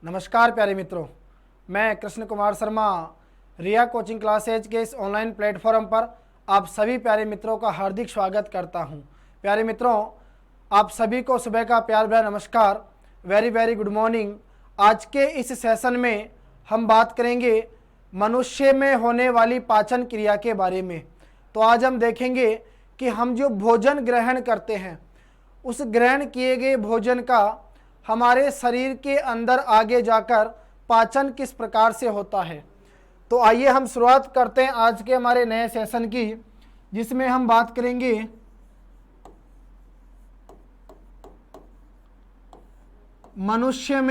नमस्कार प्यारे मित्रों, मैं कृष्ण कुमार शर्मा रिया कोचिंग क्लासेज के इस ऑनलाइन प्लेटफॉर्म पर आप सभी प्यारे मित्रों का हार्दिक स्वागत करता हूं। प्यारे मित्रों, आप सभी को सुबह का प्यार भरा नमस्कार, वेरी वेरी गुड मॉर्निंग। आज के इस सेशन में हम बात करेंगे मनुष्य में होने वाली पाचन क्रिया के बारे में। तो आज हम देखेंगे कि हम जो भोजन ग्रहण करते हैं, उस ग्रहण किए गए भोजन का हमारे शरीर के अंदर आगे जाकर पाचन किस प्रकार से होता है। तो आइए हम शुरुआत करते हैं आज के हमारे नए सेशन की, जिसमें हम बात करेंगे मनुष्य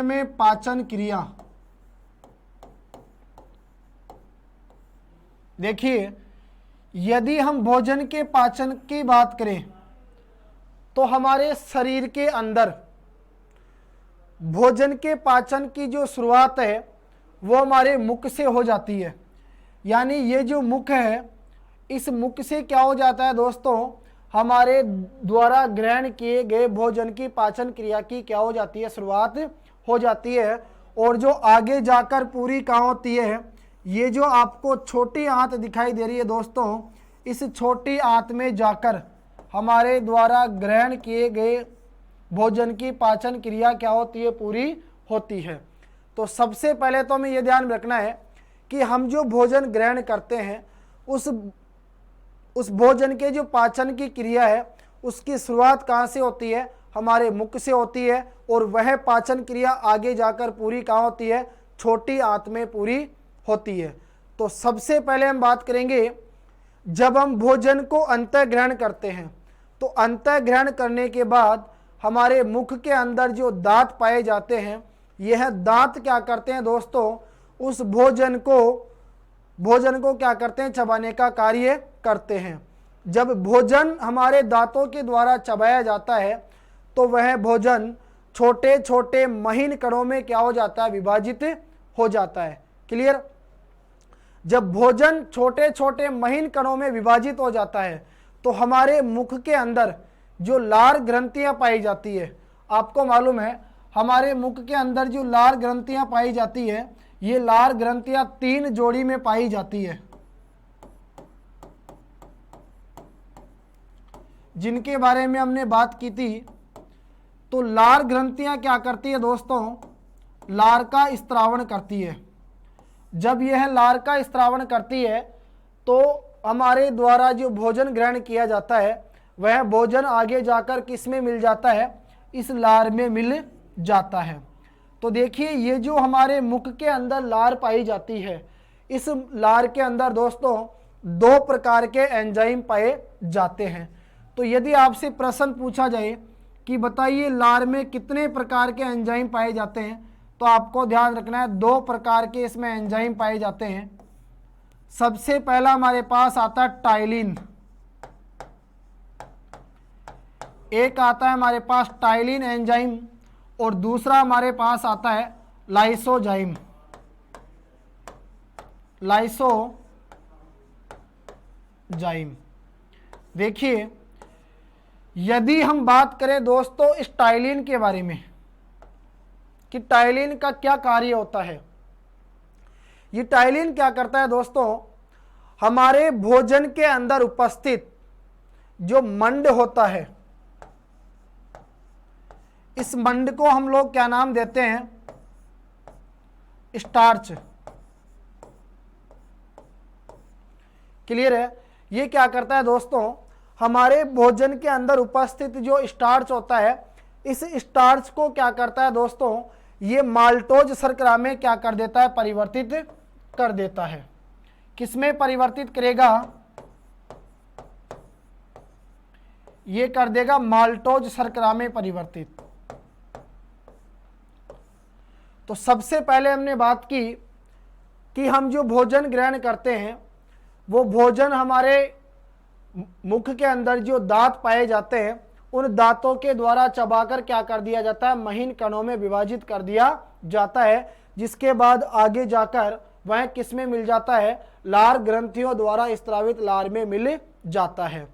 में पाचन क्रिया। देखिए, यदि हम भोजन के पाचन की बात करें तो हमारे शरीर के अंदर भोजन के पाचन की जो शुरुआत है वो हमारे मुख से हो जाती है। यानी ये जो मुख है, इस मुख से क्या हो जाता है दोस्तों, हमारे द्वारा ग्रहण किए गए भोजन की पाचन क्रिया की क्या हो जाती है, शुरुआत हो जाती है। और जो आगे जाकर पूरी कहाँ होती है, ये जो आपको छोटी आंत दिखाई दे रही है दोस्तों, इस छोटी आंत में जाकर हमारे द्वारा ग्रहण किए गए भोजन की पाचन क्रिया क्या होती है, पूरी होती है। तो सबसे पहले तो हमें यह ध्यान रखना है कि हम जो भोजन ग्रहण करते हैं, उस भोजन के जो पाचन की क्रिया है उसकी शुरुआत कहाँ से होती है, हमारे मुख से होती है। और वह पाचन क्रिया आगे जाकर पूरी कहाँ होती है, छोटी आंत में पूरी होती है। तो सबसे पहले हम बात करेंगे, जब हम भोजन को अंतः ग्रहण करते हैं तो अंतः ग्रहण करने के बाद हमारे मुख के अंदर जो दांत पाए जाते हैं, यह दांत क्या करते हैं दोस्तों, उस भोजन को क्या करते हैं, चबाने का कार्य करते हैं। जब भोजन हमारे दांतों के द्वारा चबाया जाता है तो वह भोजन छोटे छोटे महीन कणों में क्या हो जाता है, विभाजित हो जाता है। क्लियर? जब भोजन छोटे छोटे महीन कणों में विभाजित हो जाता है तो हमारे मुख के अंदर जो लार ग्रंथियां पाई जाती है, आपको मालूम है हमारे मुख के अंदर जो लार ग्रंथियां पाई जाती है, ये लार ग्रंथियां 3 जोड़ी में पाई जाती है, जिनके बारे में हमने बात की थी। तो लार ग्रंथियां क्या करती है दोस्तों, लार का स्त्रावण करती है। जब यह लार का स्त्रावण करती है तो हमारे द्वारा जो भोजन ग्रहण किया जाता है वह भोजन आगे जाकर किस में मिल जाता है, इस लार में मिल जाता है। तो देखिए, ये जो हमारे मुख के अंदर लार पाई जाती है, इस लार के अंदर दोस्तों 2 प्रकार के एंजाइम पाए जाते हैं। तो यदि आपसे प्रश्न पूछा जाए कि बताइए लार में कितने प्रकार के एंजाइम पाए जाते हैं, तो आपको ध्यान रखना है 2 प्रकार के इसमें एंजाइम पाए जाते हैं। सबसे पहला हमारे पास आता है टाइलिन, एक आता है हमारे पास टाइलिन एंजाइम, और दूसरा हमारे पास आता है लाइसोजाइम। देखिए, यदि हम बात करें दोस्तों इस टाइलिन के बारे में कि टाइलिन का क्या कार्य होता है, ये टाइलिन क्या करता है दोस्तों, हमारे भोजन के अंदर उपस्थित जो मंड होता है, इस मंड को हम लोग क्या नाम देते हैं, स्टार्च। क्लियर है? ये क्या करता है दोस्तों, हमारे भोजन के अंदर उपस्थित जो स्टार्च होता है, इस स्टार्च को क्या करता है दोस्तों, ये माल्टोज शर्करा में क्या कर देता है, परिवर्तित कर देता है। किसमें परिवर्तित करेगा, ये कर देगा माल्टोज शर्करा में परिवर्तित। तो सबसे पहले हमने बात की कि हम जो भोजन ग्रहण करते हैं वो भोजन हमारे मुख के अंदर जो दांत पाए जाते हैं, उन दांतों के द्वारा चबाकर क्या कर दिया जाता है, महीन कणों में विभाजित कर दिया जाता है, जिसके बाद आगे जाकर वह किस में मिल जाता है, लार ग्रंथियों द्वारा स्त्रावित लार में मिल जाता है।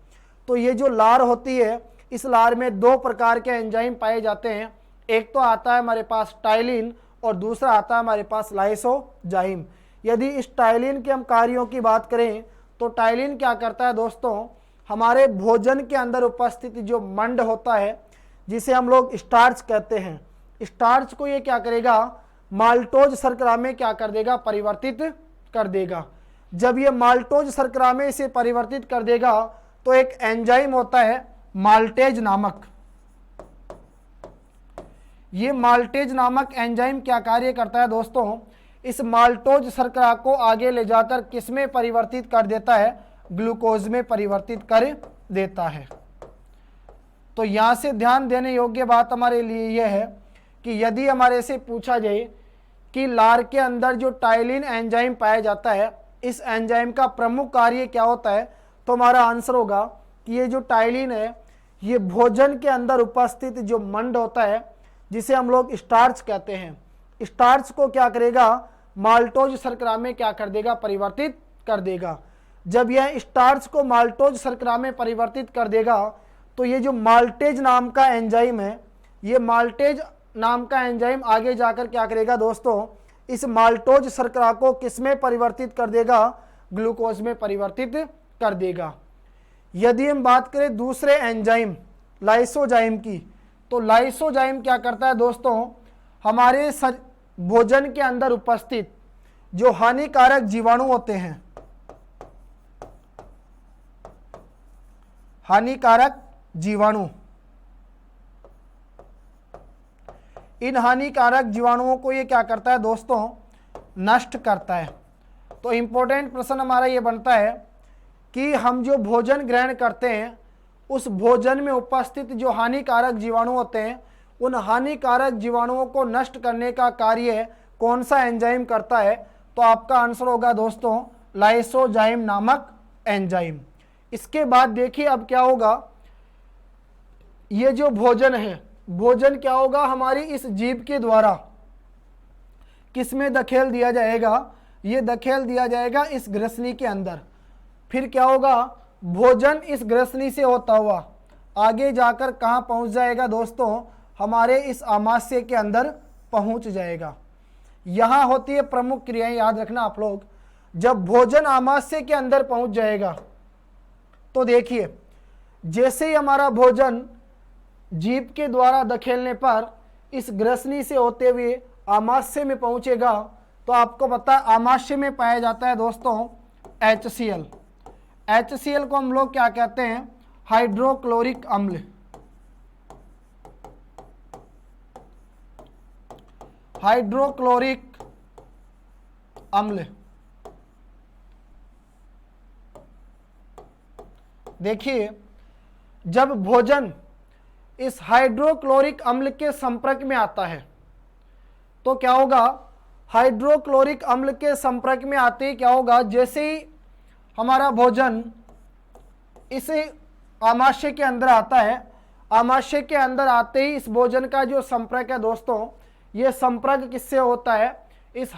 तो ये जो लार होती है इस लार में दो प्रकार के एंजाइम पाए जाते हैं। एक तो आता है हमारे पास टाइलिन और दूसरा आता है हमारे पास लाइसोजाइम। यदि इस टाइलिन के हम कार्यों की बात करें तो टाइलिन क्या करता है दोस्तों, हमारे भोजन के अंदर उपस्थित जो मंड होता है जिसे हम लोग स्टार्च कहते हैं, स्टार्च को ये क्या करेगा, माल्टोज शर्करा में क्या कर देगा, परिवर्तित कर देगा। जब ये माल्टोज शर्करा में इसे परिवर्तित कर देगा तो एक एंजाइम होता है माल्टेज नामक। ये माल्टेज नामक एंजाइम क्या कार्य करता है दोस्तों, इस माल्टोज शर्करा को आगे ले जाकर किस में परिवर्तित कर देता है, ग्लूकोज में परिवर्तित कर देता है। तो यहाँ से ध्यान देने योग्य बात हमारे लिए यह है कि यदि हमारे से पूछा जाए कि लार के अंदर जो टाइलिन एंजाइम पाया जाता है, इस एंजाइम का प्रमुख कार्य क्या होता है, तो हमारा आंसर होगा कि ये जो टाइलिन है ये भोजन के अंदर उपस्थित जो मंड होता है जिसे हम लोग स्टार्च कहते हैं, स्टार्च को क्या करेगा, माल्टोज शर्करा में क्या कर देगा, परिवर्तित कर देगा। जब यह स्टार्च को माल्टोज शर्करा में परिवर्तित कर देगा तो ये जो माल्टेज नाम का एंजाइम है, ये माल्टेज नाम का एंजाइम आगे जाकर क्या करेगा दोस्तों, इस माल्टोज शर्करा को किस में परिवर्तित कर देगा, ग्लूकोज में परिवर्तित कर देगा। यदि हम बात करें दूसरे एंजाइम लाइसोजाइम की, तो लाइसोजाइम क्या करता है दोस्तों, हमारे भोजन के अंदर उपस्थित जो हानिकारक जीवाणु होते हैं, हानिकारक जीवाणु, इन हानिकारक जीवाणुओं को ये क्या करता है दोस्तों, नष्ट करता है। तो इंपॉर्टेंट प्रश्न हमारा ये बनता है कि हम जो भोजन ग्रहण करते हैं उस भोजन में उपस्थित जो हानिकारक जीवाणु होते हैं, उन हानिकारक जीवाणुओं को नष्ट करने का कार्य कौन सा एंजाइम करता है, तो आपका आंसर होगा दोस्तों लाइसोजाइम नामक एंजाइम। इसके बाद देखिए अब क्या होगा, ये जो भोजन है, भोजन क्या होगा, हमारी इस जीभ के द्वारा किस में धकेल दिया जाएगा, ये धकेल दिया जाएगा इस ग्रसनी के अंदर। फिर क्या होगा, भोजन इस ग्रसनी से होता हुआ आगे जाकर कहाँ पहुँच जाएगा दोस्तों, हमारे इस आमाशय के अंदर पहुँच जाएगा। यहाँ होती है प्रमुख क्रियाएं, याद रखना आप लोग। जब भोजन आमाशय के अंदर पहुँच जाएगा तो देखिए जैसे ही हमारा भोजन जीभ के द्वारा धकेलने पर इस ग्रसनी से होते हुए आमाशय में पहुंचेगा, तो आपको पता है आमाशय में पाया जाता है दोस्तों HCl। HCl को हम लोग क्या कहते हैं, हाइड्रोक्लोरिक अम्ल। हाइड्रोक्लोरिक अम्ल। देखिए जब भोजन इस हाइड्रोक्लोरिक अम्ल के संपर्क में आता है तो क्या होगा, हाइड्रोक्लोरिक अम्ल के संपर्क में आते ही क्या होगा, जैसे ही हमारा भोजन इस आमाशय के अंदर आता है, आमाशय के अंदर आते ही इस भोजन का जो संपर्क है दोस्तों, ये संपर्क किससे होता है, इस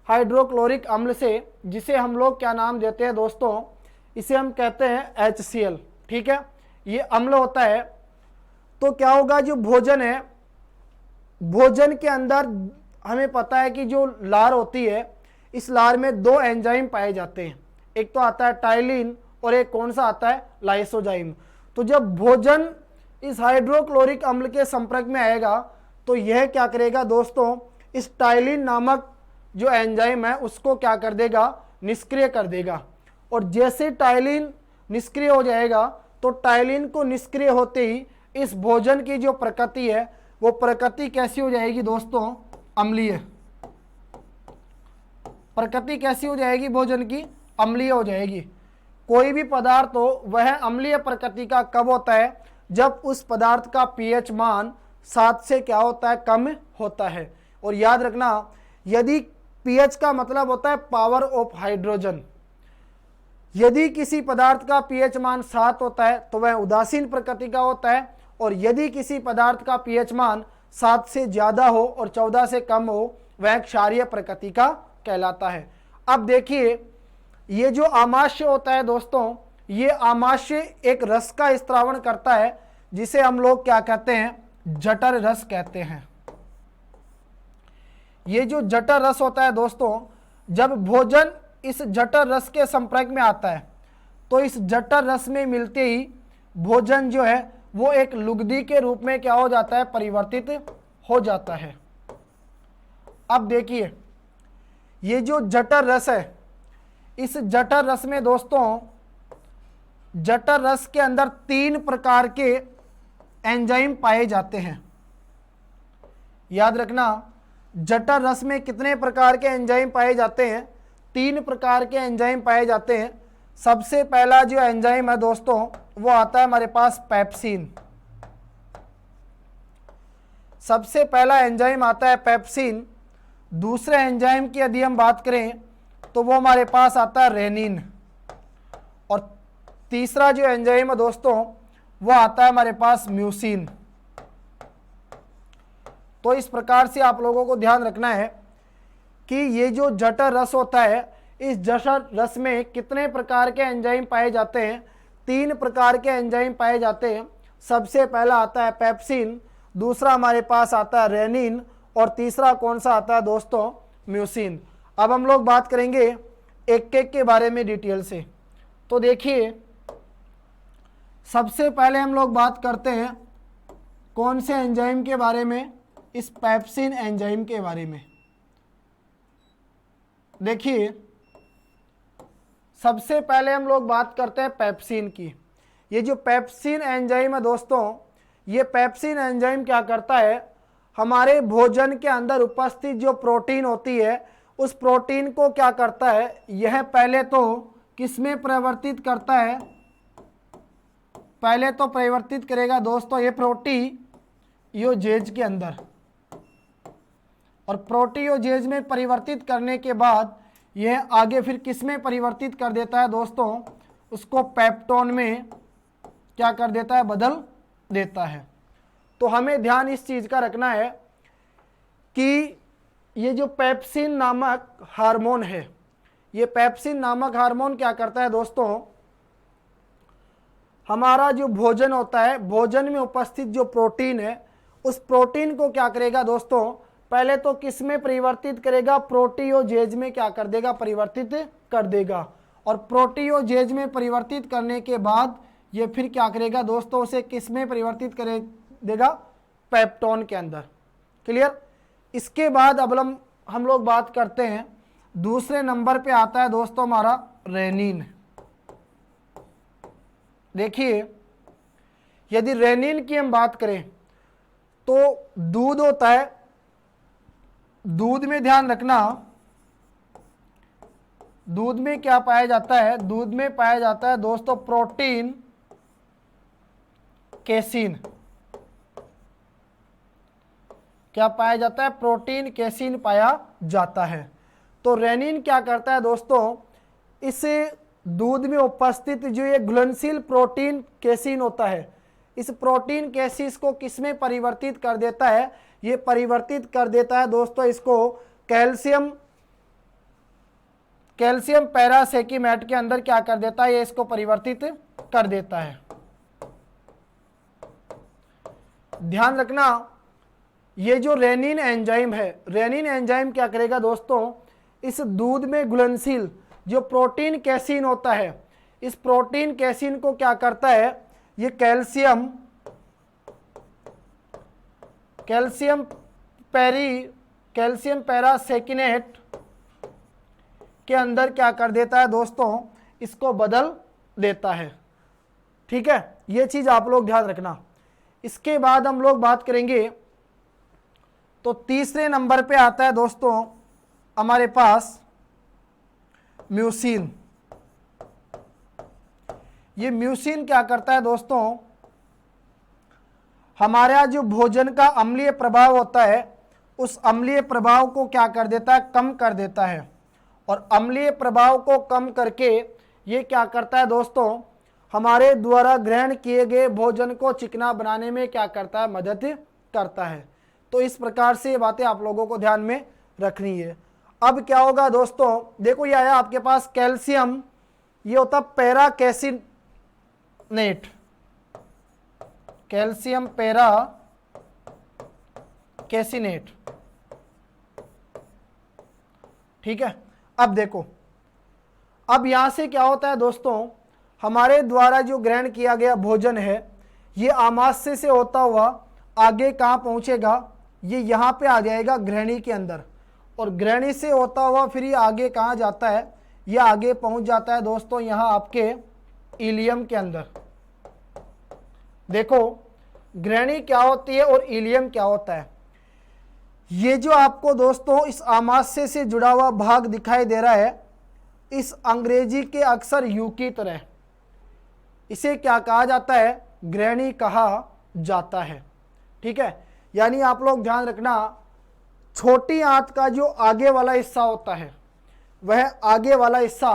हाइड्रोक्लोरिक अम्ल से, जिसे हम लोग क्या नाम देते हैं दोस्तों, इसे हम कहते हैं HCl। ठीक है, ये अम्ल होता है। तो क्या होगा, जो भोजन है, भोजन के अंदर हमें पता है कि जो लार होती है, इस लार में दो एंजाइम पाए जाते हैं, एक तो आता है टाइलिन और एक कौन सा आता है, लाइसोजाइम। तो जब भोजन इस हाइड्रोक्लोरिक अम्ल के संपर्क में आएगा तो यह क्या करेगा दोस्तों, इस टाइलिन नामक जो एंजाइम है उसको क्या कर देगा, निष्क्रिय कर देगा। और जैसे टाइलिन निष्क्रिय हो जाएगा तो टाइलिन को निष्क्रिय होते ही इस भोजन की जो प्रकृति है वो प्रकृति कैसी हो जाएगी दोस्तों, अम्लीय। प्रकृति कैसी हो जाएगी भोजन की, अम्लीय हो जाएगी। कोई भी पदार्थ हो वह अम्लीय प्रकृति का कब होता है, जब उस पदार्थ का pH मान 7 से क्या होता है, कम होता है। और याद रखना, यदि pH का मतलब होता है पावर ऑफ हाइड्रोजन, यदि किसी पदार्थ का pH मान 7 होता है तो वह उदासीन प्रकृति का होता है, और यदि किसी पदार्थ का pH मान 7 से ज़्यादा हो और 14 से कम हो वह क्षारीय प्रकृति का कहलाता है। अब देखिए ये जो आमाशय होता है दोस्तों, ये आमाशय एक रस का स्त्रावण करता है जिसे हम लोग क्या कहते हैं, जठर रस कहते हैं। ये जो जठर रस होता है दोस्तों, जब भोजन इस जठर रस के संपर्क में आता है तो इस जठर रस में मिलते ही भोजन जो है वो एक लुगदी के रूप में क्या हो जाता है, परिवर्तित हो जाता है। अब देखिए ये जो जठर रस है, इस जठर रस में दोस्तों, जठर रस के अंदर 3 प्रकार के एंजाइम पाए जाते हैं। याद रखना, जठर रस में कितने प्रकार के एंजाइम पाए जाते हैं, 3 प्रकार के एंजाइम पाए जाते हैं। सबसे पहला जो एंजाइम है दोस्तों वो आता है हमारे पास पेप्सिन। सबसे पहला एंजाइम आता है पेप्सिन। दूसरे एंजाइम की यदि हम बात करें तो वो हमारे पास आता है रेनिन। और तीसरा जो एंजाइम है दोस्तों वो आता है हमारे पास म्यूसिन। तो इस प्रकार से आप लोगों को ध्यान रखना है कि ये जो जठर रस होता है, इस जठर रस में कितने प्रकार के एंजाइम पाए जाते हैं, 3 प्रकार के एंजाइम पाए जाते हैं। सबसे पहला आता है पेप्सिन, दूसरा हमारे पास आता है रेनिन और तीसरा कौन सा आता है दोस्तों, म्यूसिन। अब हम लोग बात करेंगे एक एक के बारे में डिटेल से। तो देखिए सबसे पहले हम लोग बात करते हैं कौन से एंजाइम के बारे में, इस पेप्सिन एंजाइम के बारे में। देखिए सबसे पहले हम लोग बात करते हैं पेप्सिन की। ये जो पेप्सिन एंजाइम है दोस्तों, ये पेप्सिन एंजाइम क्या करता है, हमारे भोजन के अंदर उपस्थित जो प्रोटीन होती है उस प्रोटीन को क्या करता है, यह पहले तो किस में परिवर्तित करता है, पहले तो परिवर्तित करेगा दोस्तों ये प्रोटीयोजेज के अंदर, और प्रोटीयोजेज में परिवर्तित करने के बाद यह आगे फिर किस में परिवर्तित कर देता है दोस्तों, उसको पेप्टोन में क्या कर देता है, बदल देता है। तो हमें ध्यान इस चीज़ का रखना है कि ये जो पेप्सिन नामक हार्मोन है, ये पेप्सिन नामक हार्मोन क्या करता है दोस्तों, हमारा जो भोजन होता है, भोजन में उपस्थित जो प्रोटीन है उस प्रोटीन को क्या करेगा दोस्तों, पहले तो किस में परिवर्तित करेगा, प्रोटीयोजेज में क्या कर देगा, परिवर्तित कर देगा। और प्रोटीयोजेज में परिवर्तित करने के बाद ये फिर क्या करेगा दोस्तों, उसे किस में परिवर्तित कर देगा, पेप्टोन के अंदर। क्लियर। इसके बाद अब हम लोग बात करते हैं, दूसरे नंबर पे आता है दोस्तों हमारा रेनिन। देखिए यदि रेनिन की हम बात करें तो दूध होता है, दूध में ध्यान रखना, दूध में क्या पाया जाता है, दूध में पाया जाता है दोस्तों प्रोटीन केसिन। क्या पाया जाता है, प्रोटीन केसिन पाया जाता है। तो रेनिन क्या करता है दोस्तों, इस दूध में उपस्थित जो ये घुलनशील प्रोटीन केसिन होता है, इस प्रोटीन केसिस को किस में परिवर्तित कर देता है, ये परिवर्तित कर देता है दोस्तों इसको कैल्शियम पैरासेकिमेट के अंदर क्या कर देता है, ये इसको परिवर्तित कर देता है। ध्यान रखना, ये जो रेनिन एंजाइम है, रेनिन एंजाइम क्या करेगा दोस्तों, इस दूध में घुलनशील जो प्रोटीन कैसीन होता है, इस प्रोटीन कैसीन को क्या करता है, ये कैल्शियम पैरासेकिनेट के अंदर क्या कर देता है दोस्तों, इसको बदल देता है। ठीक है, ये चीज आप लोग ध्यान रखना। इसके बाद हम लोग बात करेंगे तो तीसरे नंबर पे आता है दोस्तों हमारे पास म्यूसिन। ये म्यूसिन क्या करता है दोस्तों, हमारा जो भोजन का अम्लीय प्रभाव होता है उस अम्लीय प्रभाव को क्या कर देता है, कम कर देता है। और अम्लीय प्रभाव को कम करके ये क्या करता है दोस्तों, हमारे द्वारा ग्रहण किए गए भोजन को चिकना बनाने में क्या करता है, मदद करता है। तो इस प्रकार से ये बातें आप लोगों को ध्यान में रखनी है। अब क्या होगा दोस्तों, देखो ये आया आपके पास कैल्शियम, ये होता पैरा नेट, कैल्शियम पैरा कैसिनेट। ठीक है, अब देखो, अब यहां से क्या होता है दोस्तों, हमारे द्वारा जो ग्रहण किया गया भोजन है ये आमाशय से होता हुआ आगे कहाँ पहुंचेगा, ये यहाँ पे आ जाएगा ग्रहणी के अंदर, और ग्रहणी से होता हुआ फिर ये आगे कहाँ जाता है, ये आगे पहुंच जाता है दोस्तों यहाँ आपके इलियम के अंदर। देखो ग्रहणी क्या होती है और इलियम क्या होता है। ये जो आपको दोस्तों इस आमाशय से जुड़ा हुआ भाग दिखाई दे रहा है, इस अंग्रेजी के अक्षर यू की तरह, इसे क्या कहा जाता है, ग्रहणी कहा जाता है। ठीक है, यानी आप लोग ध्यान रखना, छोटी आंत का जो आगे वाला हिस्सा होता है वह आगे वाला हिस्सा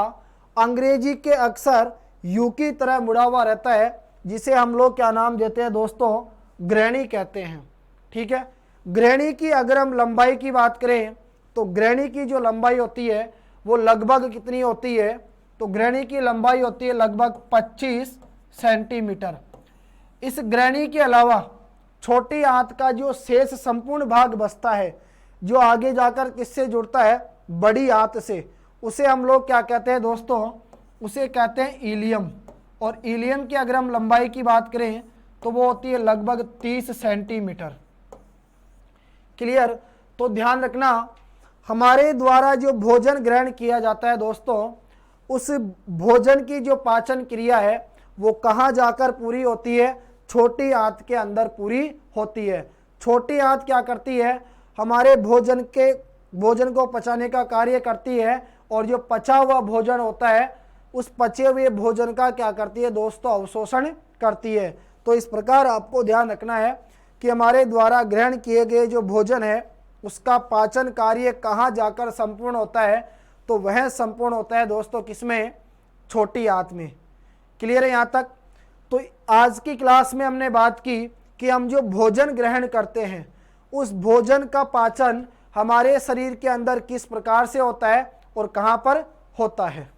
अंग्रेजी के अक्षर यू की तरह मुड़ा हुआ रहता है, जिसे हम लोग क्या नाम देते हैं दोस्तों, ग्रहणी कहते हैं। ठीक है, ग्रहणी की अगर हम लंबाई की बात करें तो ग्रहणी की जो लंबाई होती है वो लगभग कितनी होती है, तो ग्रहणी की लंबाई होती है लगभग 25 सेंटीमीटर। इस ग्रहणी के अलावा छोटी आंत का जो शेष संपूर्ण भाग बचता है, जो आगे जाकर किससे जुड़ता है, बड़ी आंत से, उसे हम लोग क्या कहते हैं दोस्तों, उसे कहते हैं इलियम। और इलियम की अगर हम लंबाई की बात करें तो वो होती है लगभग 30 सेंटीमीटर। क्लियर, तो ध्यान रखना, हमारे द्वारा जो भोजन ग्रहण किया जाता है दोस्तों, उस भोजन की जो पाचन क्रिया है वो कहाँ जाकर पूरी होती है, छोटी आंत के अंदर पूरी होती है। छोटी आंत क्या करती है, हमारे भोजन को पचाने का कार्य करती है, और जो पचा हुआ भोजन होता है उस पचे हुए भोजन का क्या करती है दोस्तों, अवशोषण करती है। तो इस प्रकार आपको ध्यान रखना है कि हमारे द्वारा ग्रहण किए गए जो भोजन है उसका पाचन कार्य कहाँ जाकर संपूर्ण होता है, तो वह संपूर्ण होता है दोस्तों किसमें, छोटी आंत में। क्लियर है यहाँ तक। तो आज की क्लास में हमने बात की कि हम जो भोजन ग्रहण करते हैं उस भोजन का पाचन हमारे शरीर के अंदर किस प्रकार से होता है और कहाँ पर होता है।